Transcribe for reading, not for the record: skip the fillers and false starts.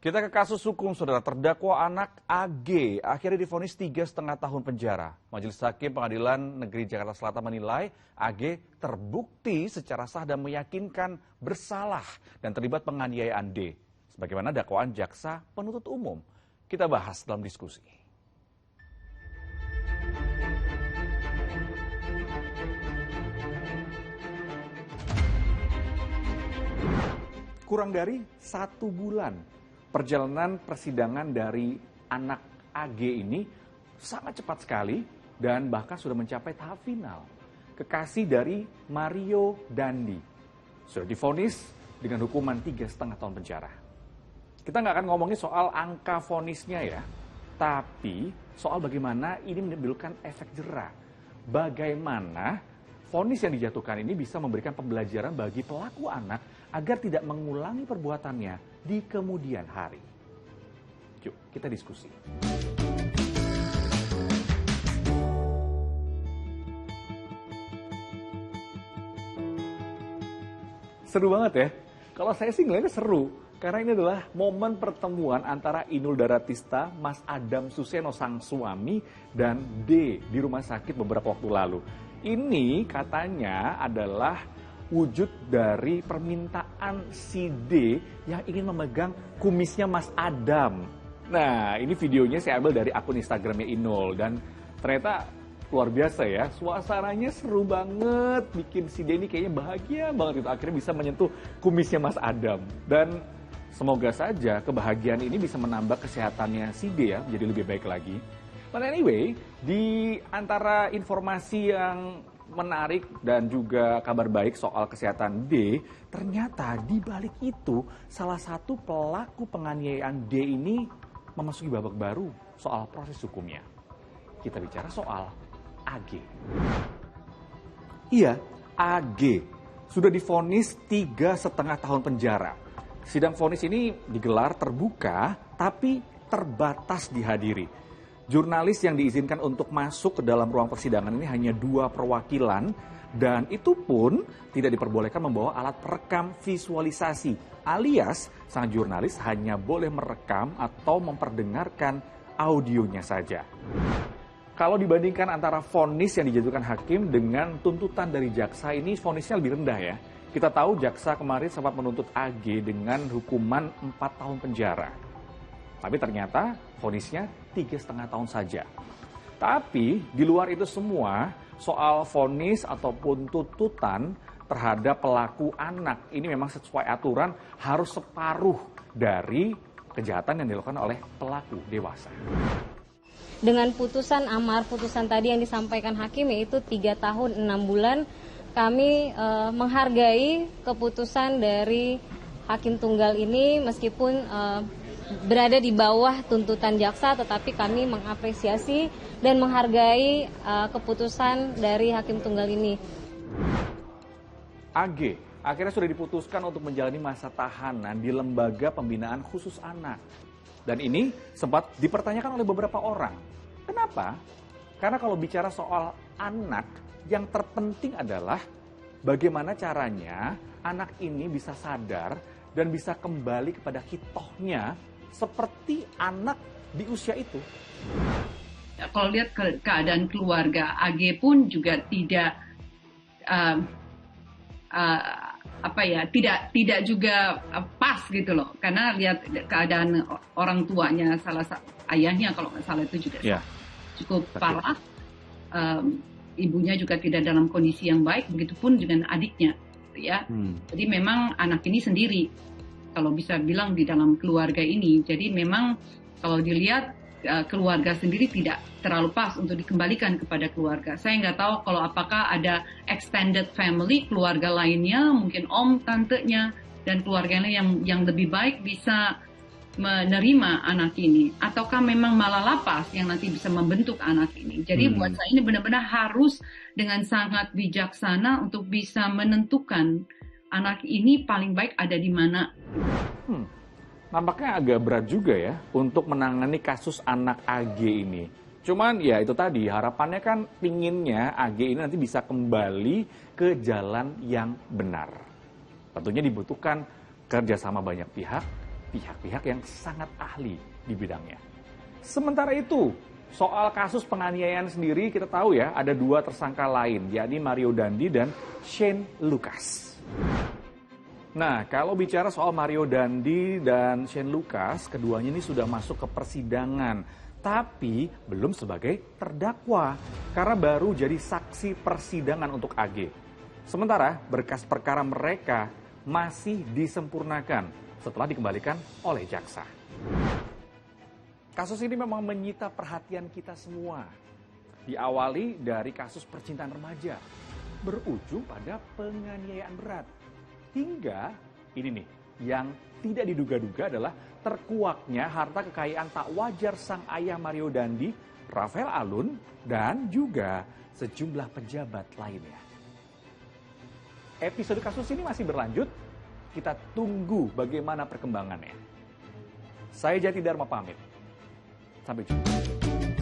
Kita ke kasus hukum, saudara. Terdakwa anak AG akhirnya divonis 3,5 tahun penjara. Majelis Hakim Pengadilan Negeri Jakarta Selatan menilai AG terbukti secara sah dan meyakinkan bersalah dan terlibat penganiayaan D. Sebagaimana dakwaan jaksa penuntut umum. Kita bahas dalam diskusi. Kurang dari 1 bulan. Perjalanan persidangan dari anak AG ini sangat cepat sekali dan bahkan sudah mencapai tahap final. Kekasih dari Mario Dandi sudah divonis dengan hukuman 3,5 tahun penjara. Kita nggak akan ngomongin soal angka vonisnya ya, tapi soal bagaimana ini menimbulkan efek jera. Bagaimana vonis yang dijatuhkan ini bisa memberikan pembelajaran bagi pelaku anak agar tidak mengulangi perbuatannya di kemudian hari. Yuk, kita diskusi. Seru banget ya. Kalau saya sih ngeliatnya seru. Karena ini adalah momen pertemuan antara Inul Daratista, Mas Adam Suseno sang suami, dan D di rumah sakit beberapa waktu lalu. Ini katanya adalah wujud dari permintaan si D yang ingin memegang kumisnya Mas Adam. Nah, ini videonya saya ambil dari akun Instagramnya Inul. Dan ternyata luar biasa ya, suasananya seru banget. Bikin si D ini kayaknya bahagia banget itu. Akhirnya bisa menyentuh kumisnya Mas Adam. Dan semoga saja kebahagiaan ini bisa menambah kesehatannya si D ya, menjadi lebih baik lagi. But anyway, di antara informasi yang menarik dan juga kabar baik soal kesehatan D, ternyata di balik itu salah satu pelaku penganiayaan D ini memasuki babak baru soal proses hukumnya. Kita bicara soal AG. Iya, AG sudah divonis 3,5 tahun penjara. Sidang vonis ini digelar terbuka tapi terbatas dihadiri. Jurnalis yang diizinkan untuk masuk ke dalam ruang persidangan ini hanya 2 perwakilan dan itu pun tidak diperbolehkan membawa alat perekam visualisasi alias sang jurnalis hanya boleh merekam atau memperdengarkan audionya saja. Kalau dibandingkan antara vonis yang dijatuhkan hakim dengan tuntutan dari jaksa, ini vonisnya lebih rendah ya. Kita tahu jaksa kemarin sempat menuntut AG dengan hukuman 4 tahun penjara. Tapi ternyata vonisnya 3,5 tahun saja. Tapi di luar itu semua, soal vonis ataupun tuntutan terhadap pelaku anak ini memang sesuai aturan harus separuh dari kejahatan yang dilakukan oleh pelaku dewasa. Dengan putusan amar, putusan tadi yang disampaikan hakim yaitu 3 tahun 6 bulan, kami menghargai keputusan dari hakim tunggal ini meskipun berada di bawah tuntutan jaksa, tetapi kami mengapresiasi dan menghargai keputusan dari hakim tunggal ini. AG akhirnya sudah diputuskan untuk menjalani masa tahanan di Lembaga Pembinaan Khusus Anak. Dan ini sempat dipertanyakan oleh beberapa orang. Kenapa? Karena kalau bicara soal anak, yang terpenting adalah bagaimana caranya anak ini bisa sadar dan bisa kembali kepada hitohnya seperti anak di usia itu. Ya, kalau lihat keadaan keluarga AG pun juga tidak tidak juga pas gitu loh, karena lihat keadaan orang tuanya, ayahnya kalau nggak salah itu juga cukup parah, ibunya juga tidak dalam kondisi yang baik, begitupun dengan adiknya, ya. Jadi memang anak ini sendiri, kalau bisa bilang di dalam keluarga ini. Jadi memang kalau dilihat keluarga sendiri tidak terlalu pas untuk dikembalikan kepada keluarga. Saya nggak tahu kalau apakah ada extended family, keluarga lainnya, mungkin om, tantenya, dan keluarga lain yang lebih baik bisa menerima anak ini. Ataukah memang malah lapas yang nanti bisa membentuk anak ini. Jadi buat saya ini benar-benar harus dengan sangat bijaksana untuk bisa menentukan anak ini paling baik ada di mana. Nampaknya agak berat juga ya untuk menangani kasus anak AG ini. Cuman ya itu tadi, harapannya kan pinginnya AG ini nanti bisa kembali ke jalan yang benar. Tentunya dibutuhkan kerjasama banyak pihak, pihak-pihak yang sangat ahli di bidangnya. Sementara itu, soal kasus penganiayaan sendiri kita tahu ya, ada 2 tersangka lain, yakni Mario Dandi dan Shane Lucas. Nah, kalau bicara soal Mario Dandi dan Shane Lucas, keduanya ini sudah masuk ke persidangan, tapi belum sebagai terdakwa, karena baru jadi saksi persidangan untuk AG. Sementara berkas perkara mereka masih disempurnakan setelah dikembalikan oleh jaksa. Kasus ini memang menyita perhatian kita semua. Diawali dari kasus percintaan remaja, berujung pada penganiayaan berat. Hingga, ini nih, yang tidak diduga-duga adalah terkuaknya harta kekayaan tak wajar sang ayah Mario Dandi, Rafael Alun, dan juga sejumlah pejabat lainnya. Episode kasus ini masih berlanjut, kita tunggu bagaimana perkembangannya. Saya Jati Dharma pamit. Sampai jumpa.